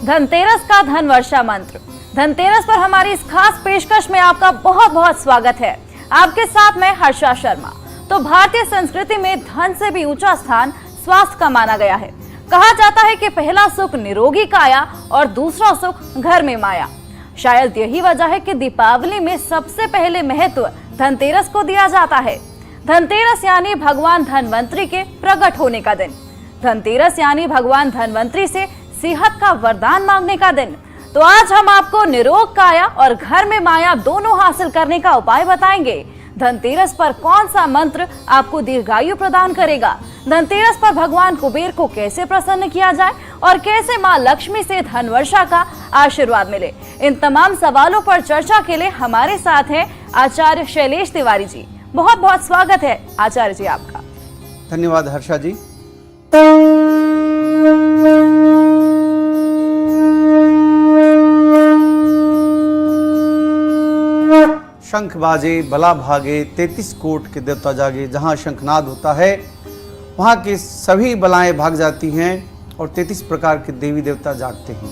धनतेरस का धन वर्षा मंत्र। धनतेरस पर हमारी इस खास पेशकश में आपका बहुत बहुत स्वागत है। आपके साथ मैं हर्षा शर्मा। तो भारतीय संस्कृति में धन से भी ऊंचा स्थान स्वास्थ्य का माना गया है। कहा जाता है कि पहला सुख निरोगी काया और दूसरा सुख घर में माया। शायद यही वजह है कि दीपावली में सबसे पहले महत्व धनतेरस को दिया जाता है। धनतेरस यानी भगवान धनवंतरी के प्रकट होने का दिन। धनतेरस यानी भगवान धनवंतरी से सेहत का वरदान मांगने का दिन। तो आज हम आपको निरोग काया और घर में माया दोनों हासिल करने का उपाय बताएंगे। धनतेरस पर कौन सा मंत्र आपको दीर्घायु प्रदान करेगा, धनतेरस पर भगवान कुबेर को कैसे प्रसन्न किया जाए और कैसे मां लक्ष्मी से धन वर्षा का आशीर्वाद मिले, इन तमाम सवालों पर चर्चा के लिए हमारे साथ हैं आचार्य शैलेश तिवारी जी। बहुत बहुत स्वागत है आचार्य जी आपका। धन्यवाद हर्षा जी। शंख बाजे बला भागे 33 कोट के देवता जागे। जहाँ शंखनाद होता है वहाँ की सभी बलाएं भाग जाती हैं और 33 प्रकार के देवी देवता जागते हैं।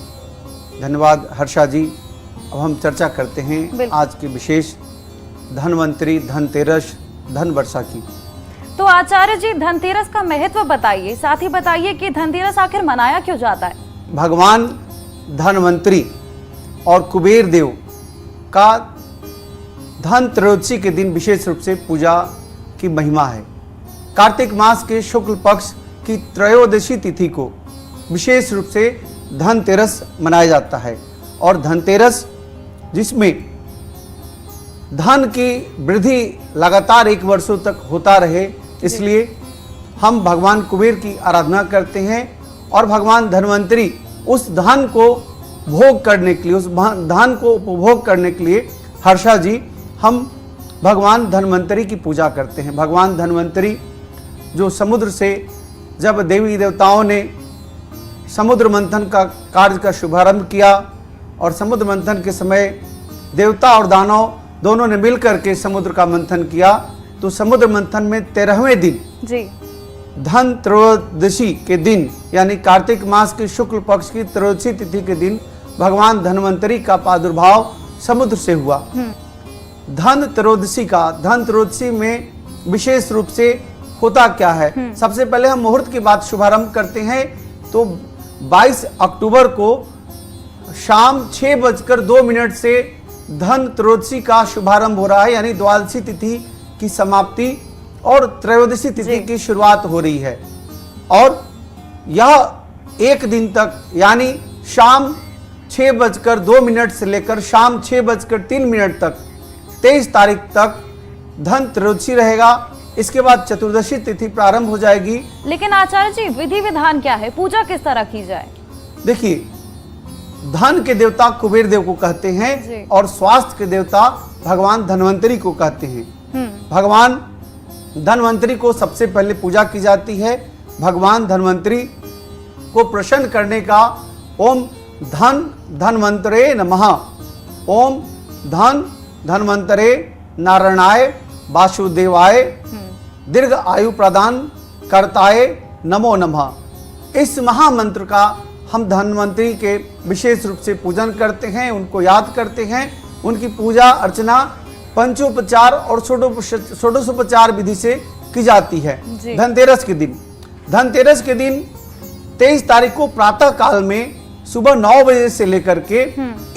धन्यवाद हर्षा जी। अब हम चर्चा करते हैं आज के विशेष धनवंतरी धनतेरस धन वर्षा की। तो आचार्य जी धनतेरस का महत्व बताइए, साथ ही बताइए कि धनतेरस आखिर मनाया क्यों जाता है। भगवान धनवंतरी और कुबेर देव का धन त्रयोदशी के दिन विशेष रूप से पूजा की महिमा है। कार्तिक मास के शुक्ल पक्ष की त्रयोदशी तिथि को विशेष रूप से धनतेरस मनाया जाता है और धनतेरस जिसमें धन की वृद्धि लगातार 1 वर्षों तक होता रहे, इसलिए हम भगवान कुबेर की आराधना करते हैं और भगवान धनवंतरी उस धन को भोग करने के लिए, उस धन को उपभोग करने के लिए हर्षा जी हम भगवान धनवंतरी की पूजा करते हैं। भगवान धनवंतरी जो समुद्र से जब देवी देवताओं ने समुद्र मंथन का कार्य का शुभारंभ किया और समुद्र मंथन के समय देवता और दानव दोनों ने मिलकर के समुद्र का मंथन किया, तो समुद्र मंथन में 13वें दिन जी धन त्रयोदशी के दिन यानी कार्तिक मास के शुक्ल पक्ष की त्रयोदशी तिथि के दिन भगवान धनवंतरी का प्रादुर्भाव समुद्र से हुआ। धन त्रयोदशी में विशेष रूप से होता क्या है, सबसे पहले हम मुहूर्त की बात शुभारंभ करते हैं। तो 22 अक्टूबर को शाम 6:02 से धन त्रयोदशी का शुभारंभ हो रहा है, यानी द्वादशी तिथि की समाप्ति और त्रयोदशी तिथि की शुरुआत हो रही है। और यह 1 दिन तक यानी शाम 6:02 से लेकर शाम 6:03 तक 23 तारीख तक धन त्रयोदशी रहेगा। इसके बाद चतुर्दशी तिथि प्रारंभ हो जाएगी। लेकिन आचार्य जी विधि विधान क्या है, पूजा किस तरह की जाए। देखिए, धन के देवता कुबेर देव को कहते हैं और स्वास्थ्य के देवता भगवान धनवंतरी को कहते हैं। भगवान धनवंतरी को सबसे पहले पूजा की जाती है। भगवान धनवंतरी को प्रसन्न करने का ओम धन धनवंतरे नमः, ओम धन धनवंतरे नारायणाय वासुदेवाय दीर्घ आयु प्रदान करताए नमो नमः। इस महामंत्र का हम धनवंतरी के विशेष रूप से पूजन करते हैं, उनको याद करते हैं। उनकी पूजा अर्चना पंचोपचार और षोडशोपचार विधि से की जाती है। धनतेरस के दिन 23 तारीख को प्रातः काल में सुबह 9 बजे से लेकर के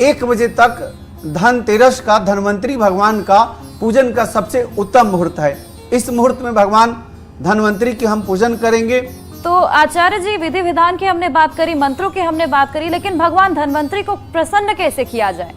1 बजे तक धनतेरस का धनवंतरी भगवान का पूजन का सबसे उत्तम मुहूर्त है। इस मुहूर्त में भगवान धनवंतरी की हम पूजन करेंगे। तो आचार्य जी विधि विधान की हमने बात करी, मंत्रों की हमने बात करी, लेकिन भगवान धनवंतरी को प्रसन्न कैसे किया जाए।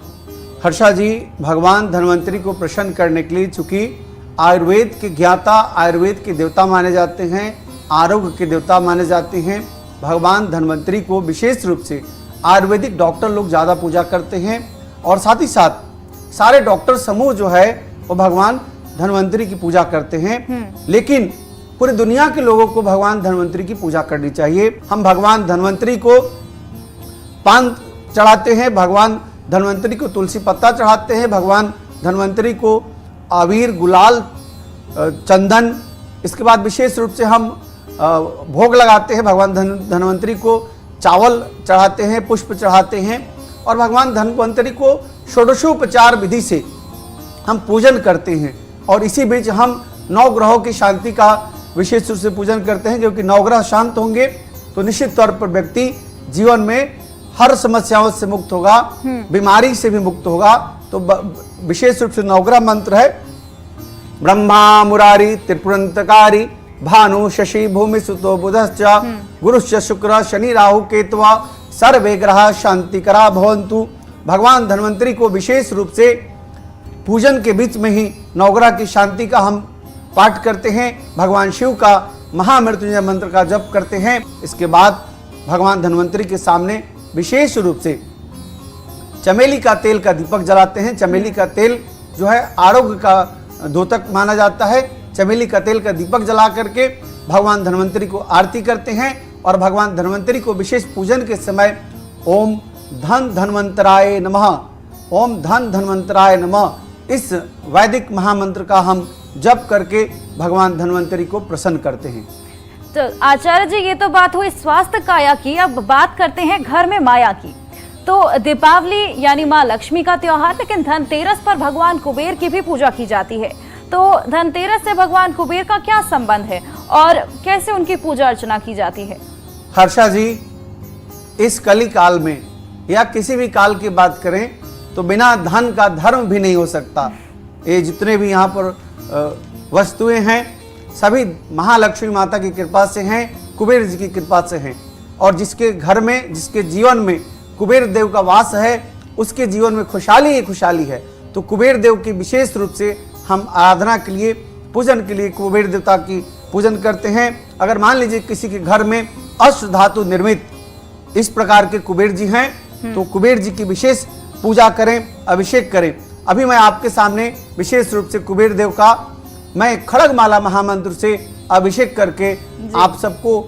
हर्षा जी, भगवान धनवंतरी को प्रसन्न करने के लिए, चूंकि आयुर्वेद के ज्ञाता, आयुर्वेद के देवता माने जाते हैं, आरोग्य के देवता माने जाते हैं, भगवान धनवंतरी को विशेष रूप से आयुर्वेदिक डॉक्टर लोग ज़्यादा पूजा करते हैं और साथ ही साथ सारे डॉक्टर समूह जो है वो भगवान धनवंतरी की पूजा करते हैं। लेकिन पूरी दुनिया के लोगों को भगवान धनवंतरी की पूजा करनी चाहिए। हम भगवान धनवंतरी को पान चढ़ाते हैं, भगवान धनवंतरी को तुलसी पत्ता चढ़ाते हैं, भगवान धनवंतरी को अबीर गुलाल चंदन, इसके बाद विशेष रूप से हम भोग लगाते हैं भगवान धनवंतरी को चावल चढ़ाते हैं, पुष्प चढ़ाते हैं और भगवान धन्वंतरी को षोडशोपचार विधि से हम पूजन करते हैं। और इसी बीच हम 9 ग्रहों की शांति का विशेष रूप से पूजन करते हैं, क्योंकि 9 ग्रह शांत होंगे तो निश्चित तौर पर व्यक्ति जीवन में हर समस्याओं से मुक्त होगा, बीमारी से भी मुक्त होगा। तो विशेष रूप से 9 ग्रह मंत्र है ब्रह्मा मुरारी त्रिपुरंतकारी भानु शशि भूमि सुतो बुधश्च गुरुश्च शुक्र शनि राहु केतवा सर्वे ग्रह शांतिकरा भवन्तु। भगवान धन्वंतरी को विशेष रूप से पूजन के बीच में ही 9 ग्रह की शांति का हम पाठ करते हैं, भगवान शिव का महामृत्युंजय मंत्र का जप करते हैं। इसके बाद भगवान धन्वंतरी के सामने विशेष रूप से चमेली का तेल का दीपक जलाते हैं। चमेली का तेल जो है आरोग्य का द्योतक माना जाता है। चमेली का तेल का दीपक जला करके भगवान धन्वंतरी को आरती करते हैं और भगवान धन्वंतरी को विशेष पूजन के समय ओम धन धन्वंतराय नमः, ओम धन धन्वंतराय नमः इस वैदिक महामंत्र का हम जप करके भगवान धन्वंतरी को प्रसन्न करते हैं। तो आचार्य जी, ये तो बात हुई स्वास्थ्य काया की, अब बात करते हैं घर में माया की। तो दीपावली यानी माँ लक्ष्मी का त्योहार, लेकिन धनतेरस पर भगवान कुबेर की भी पूजा की जाती है। तो धनतेरस से भगवान कुबेर का क्या संबंध है और कैसे उनकी पूजा अर्चना की जाती है? हर्षा जी, इस कली काल में या किसी भी काल की बात करें तो बिना धन का धर्म भी नहीं हो सकता। ये जितने भी यहाँ पर वस्तुएं हैं सभी महालक्ष्मी माता की कृपा से हैं, कुबेर जी की कृपा से हैं। और जिसके घर में, जिसके जीवन में कुबेर देव का वास है, उसके जीवन में खुशहाली ही खुशहाली है। तो कुबेर देव की विशेष रूप से हम आराधना के लिए, पूजन के लिए कुबेर देवता की पूजन करते हैं। अगर मान लीजिए किसी के घर में अष्ट धातु निर्मित इस प्रकार के कुबेर जी हैं तो कुबेर जी की विशेष पूजा करें, अभिषेक करें। अभी मैं आपके सामने विशेष रूप से कुबेर देव का मैं खड़गमाला महामंत्र से अभिषेक करके आप सबको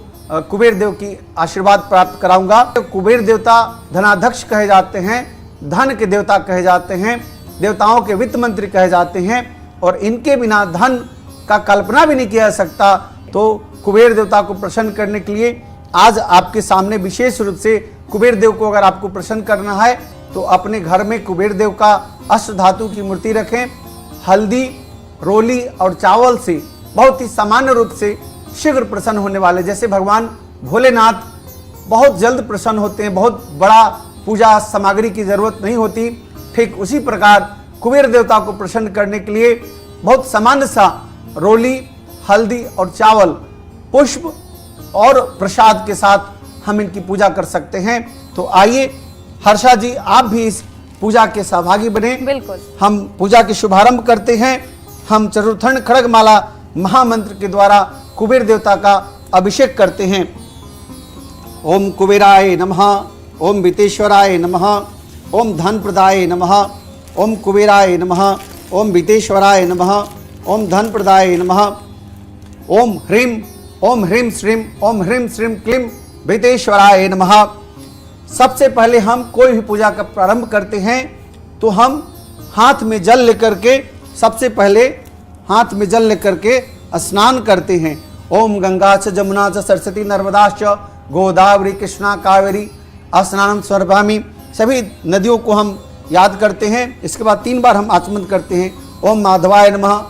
कुबेर देव की आशीर्वाद प्राप्त कराऊंगा। तो कुबेर देवता धनाध्यक्ष कहे जाते हैं, धन के देवता कहे जाते हैं, देवताओं के वित्त मंत्री कहे जाते हैं और इनके बिना धन का कल्पना भी नहीं किया जा सकता। तो कुबेर देवता को प्रसन्न करने के लिए आज आपके सामने विशेष रूप से कुबेर देव को अगर आपको प्रसन्न करना है तो अपने घर में कुबेर देव का अष्ट धातु की मूर्ति रखें। हल्दी, रोली और चावल से बहुत ही सामान्य रूप से शीघ्र प्रसन्न होने वाले, जैसे भगवान भोलेनाथ बहुत जल्द प्रसन्न होते हैं, बहुत बड़ा पूजा सामग्री की जरूरत नहीं होती, ठीक उसी प्रकार कुबेर देवता को प्रसन्न करने के लिए बहुत सामान्य सा रोली, हल्दी और चावल, पुष्प और प्रसाद के साथ हम इनकी पूजा कर सकते हैं। तो आइए हर्षा जी, आप भी इस पूजा के सहभागी बने। बिल्कुल। हम पूजा के शुभारंभ करते हैं। हम चतुर्थन खड़गमाला महामंत्र के द्वारा कुबेर देवता का अभिषेक करते हैं। ओम कुबेराय नमः, ओम वितेश्वराय नमः, ओम धन प्रदाय नमः, ओम कुबेराय नमः, ओम वितेश्वराय नमः, ओम धन प्रदाय नमः, ओम ह्रीं श्रीं, ओम ह्रीं श्रीं क्लीं वितेश्वराय नमः। सबसे पहले हम कोई भी पूजा का प्रारंभ करते हैं तो हम हाथ में जल लेकर के, सबसे पहले हाथ में जल लेकर के स्नान करते हैं। ओम गंगा च जमुना च सरस्वती नर्मदा च गोदावरी कृष्णा कावेरी स्नानम समर्पयामि। सभी नदियों को हम याद करते हैं। इसके बाद 3 बार हम आचमन करते हैं। ओम माधवाय नमः,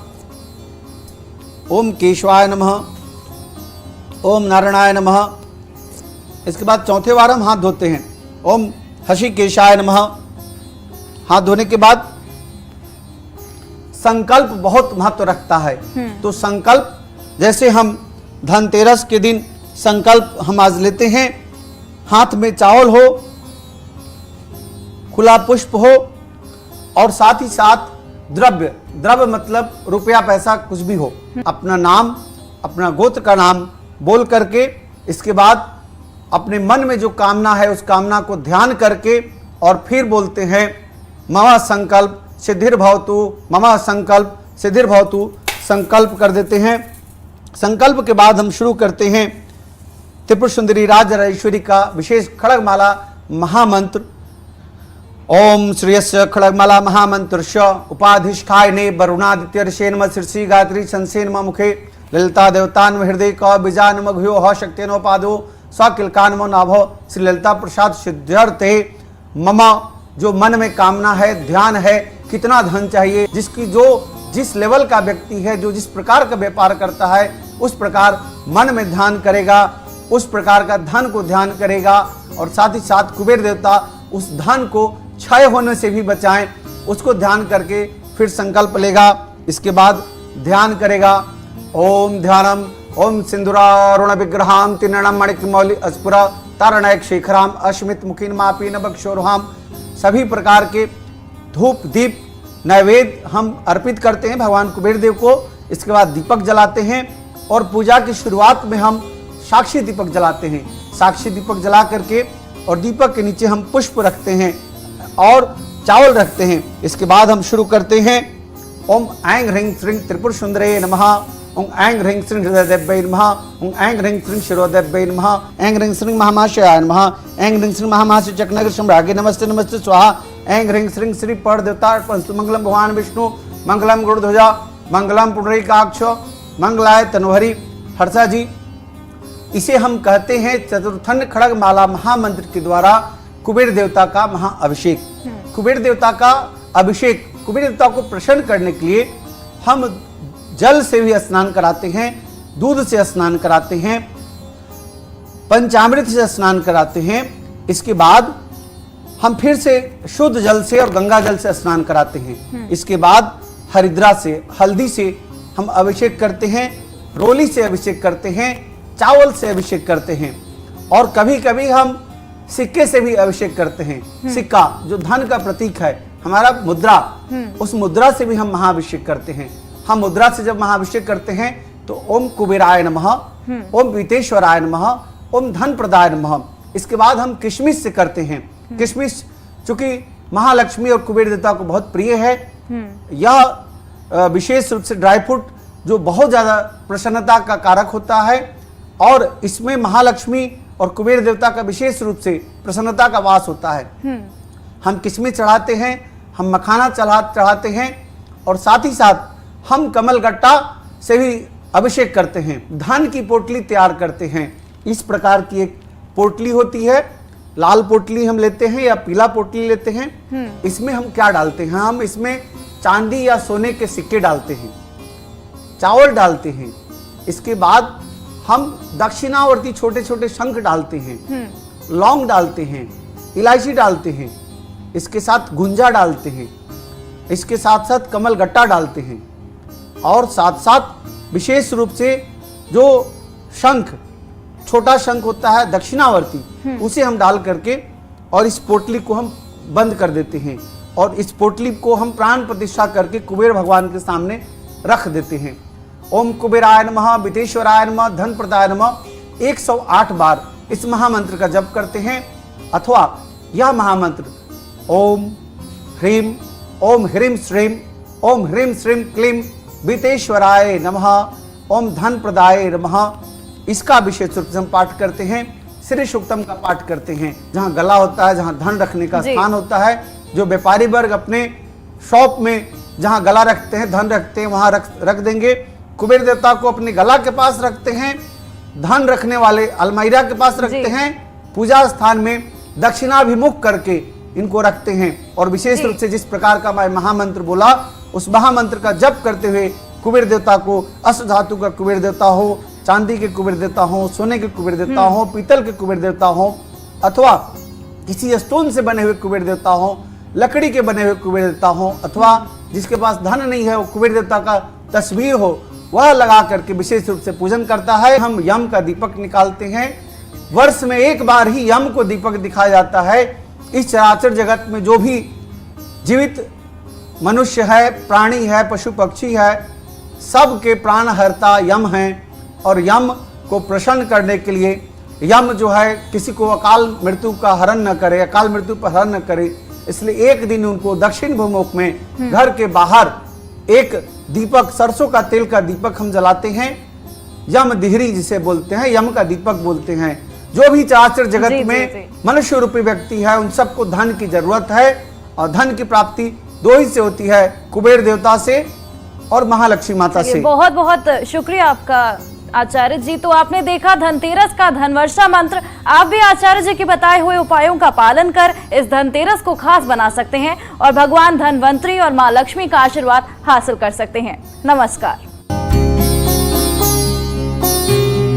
ओम केशवाय नमः, ओम नारायणाय नमः। इसके बाद चौथे बार हम हाथ धोते हैं। ओम हषिकेशाय नमः। हाथ धोने के बाद संकल्प बहुत महत्व रखता है। तो संकल्प, जैसे हम धनतेरस के दिन संकल्प हम आज लेते हैं, हाथ में चावल हो, खुला पुष्प हो और साथ ही साथ द्रव्य मतलब रुपया पैसा कुछ भी हो, अपना नाम, अपना गोत्र का नाम बोल करके, इसके बाद अपने मन में जो कामना है उस कामना को ध्यान करके और फिर बोलते हैं मम संकल्प सिद्धिर्भवतु, मम संकल्प सिद्धिर्भवतु। संकल्प कर देते हैं। संकल्प के बाद हम शुरू करते हैं त्रिपुर सुंदरी राजराजेश्वरी का विशेष खड़गमाला महामंत्र। ओम श्रेयस्य खड़गमाला महामंत्र उपाधिष्ठाय ने वरुणादित्य ऋषेन शीर्षि गायत्री संसेन मुखे ललिता देवतान हृदय क बीजान मघ्यो ह शक्तिनो पादो स्वकिलकान्मो नाभो श्री ललिता प्रसाद सिद्ध्यर्थे मम। जो मन में कामना है, ध्यान है, कितना धन चाहिए, जिसकी जो जिस लेवल का व्यक्ति है, जो जिस प्रकार का व्यापार करता है, उस प्रकार मन में ध्यान करेगा, उस प्रकार का धन को ध्यान करेगा। और साथ ही साथ कुबेर देवता उस धन को क्षय होने से भी बचाएं, उसको ध्यान करके फिर संकल्प लेगा। इसके बाद ध्यान करेगा। ओम ध्यानम ओम सिंदूरारुण विग्रहाम तिनणम मणिकमौलि अस्पुरा तारणैक शेखराम अश्मित मुखीन मापी नबक्षोरहाम। सभी प्रकार के धूप दीप नैवेद्य हम अर्पित करते हैं भगवान कुबेर देव को। इसके बाद दीपक जलाते हैं और पूजा की शुरुआत में हम साक्षी दीपक जलाते हैं। साक्षी दीपक जला करके और दीपक के नीचे हम पुष्प रखते हैं और चावल रखते हैं। इसके बाद हम शुरू करते हैं। ओम ऐं ह्रीं श्रीं त्रिपुर सुंदरे नमः। ओम ऐं ह्रीं श्रीं हृदयदेव्यै नमः। ओम ऐं ह्रीं श्रीं शिरोदेव्यै नमः। ऐं ह्रीं श्रीं महामाशयाय नमः। ऐं ह्रीं श्रीं महामाश चक्रनगर सम्राज्ञे नमस्ते नमस्ते स्वाहा। ऐं ह्रीं श्रीं श्री पर देवता मंगलम भगवान विष्णु मंगलम गरुड़ध्वजा मंगलम पुंडरीकाक्ष मंगलाय तनोहरि। हर्षा जी, इसे हम कहते हैं चतुर्थन खड़ग माला महामंत्र के द्वारा कुबेर देवता का महाअभिषेक। कुबेर देवता का अभिषेक, कुबेर देवता को प्रसन्न करने के लिए हम जल से भी स्नान कराते हैं, दूध से स्नान कराते हैं, पंचामृत से स्नान कराते हैं। इसके बाद हम फिर से शुद्ध जल से और गंगा जल से स्नान कराते हैं। इसके बाद हरिद्रा से, हल्दी से हम अभिषेक करते हैं, रोली से अभिषेक करते हैं, चावल से अभिषेक करते हैं और कभी कभी हम सिक्के से भी अभिषेक करते हैं। सिक्का जो धन का प्रतीक है, हमारा मुद्रा, उस मुद्रा से भी हम महाअभिषेक करते हैं। हम मुद्रा से जब महाअभिषेक करते हैं तो ओम कुबेराय नमः, ओम वितेश्वराय नमः, ओम धन प्रदाय नमः। इसके बाद हम किशमिश से करते हैं। किशमिश चूंकि महालक्ष्मी और कुबेर देवता को बहुत प्रिय है, यह विशेष रूप से ड्राई फ्रूट जो बहुत ज्यादा प्रसन्नता का कारक होता है और इसमें महालक्ष्मी और कुबेर देवता का विशेष रूप से प्रसन्नता का वास होता है। हम किशमिश चढ़ाते हैं, हम मखाना चढ़ाते हैं और साथ ही साथ हम कमल गट्टा से भी अभिषेक करते हैं। धन की पोटली तैयार करते हैं। इस प्रकार की एक पोटली होती है, लाल पोटली हम लेते हैं या पीला पोटली लेते हैं। इसमें हम क्या डालते हैं? हम इसमें चांदी या सोने के सिक्के डालते हैं, चावल डालते हैं। इसके बाद हम दक्षिणावर्ती छोटे छोटे शंख डालते हैं, लौंग डालते हैं, इलायची डालते हैं, इसके साथ गुंजा डालते हैं, इसके साथ साथ कमल गट्टा डालते हैं और साथ साथ विशेष रूप से जो शंख, छोटा शंख होता है दक्षिणावर्ती, उसे हम डाल करके और इस पोटली को हम बंद कर देते हैं और इस पोटली को हम प्राण प्रतिष्ठा करके कुबेर भगवान के सामने रख देते हैं। ओम कुबेराय नमः, वितेश्वराय नमः, धन प्रदाय नमः 108 बार इस महामंत्र का जप करते हैं। अथवा यह महामंत्र ओम ह्रीं श्रीं ओम ह्रीं श्रीं क्लीं वितेश्वराय नमः, ओम धन प्रदाय नमः, इसका विशेष रूप से हम पाठ करते हैं। श्री सूक्तम का पाठ करते हैं। जहाँ गला होता है, जहाँ धन रखने का स्थान होता है, जो व्यापारी वर्ग अपने शॉप में जहाँ गला रखते हैं, धन रखते हैं, वहाँ रख देंगे। कुबेर देवता को अपने गला के पास रखते हैं, धन रखने वाले अलमीरा के पास रखते हैं, पूजा स्थान में दक्षिणाभिमुख करके इनको रखते हैं। और विशेष रूप से जिस प्रकार का मैं महामंत्र बोला, उस महामंत्र का जप करते हुए कुबेर देवता को, अष्ट धातु का कुबेर देवता हो, चांदी के कुबेर देवता हो, सोने के कुबेर देवता हो, पीतल के कुबेर देवता हो, अथवा किसी स्टोन से बने हुए कुबेर देवता हो, लकड़ी के बने हुए कुबेर देवता हो, अथवा जिसके पास धन नहीं है वो कुबेर देवता का तस्वीर हो, वह लगा करके विशेष रूप से पूजन करता है। हम यम का दीपक निकालते हैं। वर्ष में एक बार ही यम को दीपक दिखाया जाता है। इस चराचर जगत में जो भी जीवित मनुष्य है, प्राणी है, पशु पक्षी है, सबके प्राणहर्ता यम हैं और यम को प्रसन्न करने के लिए यम जो है किसी को अकाल मृत्यु का हरण न करे, अकाल मृत्यु पर हरण न करे, इसलिए एक दिन उनको दक्षिण भूमुख में घर के बाहर एक दीपक, सरसों का तेल का दीपक हम जलाते हैं। यम दिहरी जिसे बोलते हैं, यम का दीपक बोलते हैं। जो भी चराचर जगत में मनुष्य रूपी व्यक्ति है, उन सबको धन की जरूरत है और धन की प्राप्ति दो ही से होती है, कुबेर देवता से और महालक्ष्मी माता से। बहुत बहुत शुक्रिया आपका आचार्य जी, तो आपने देखा धनतेरस का धनवर्षा मंत्र। आप भी आचार्य जी के बताए हुए उपायों का पालन कर इस धनतेरस को खास बना सकते हैं और भगवान धनवंतरी और मां लक्ष्मी का आशीर्वाद हासिल कर सकते हैं। नमस्कार।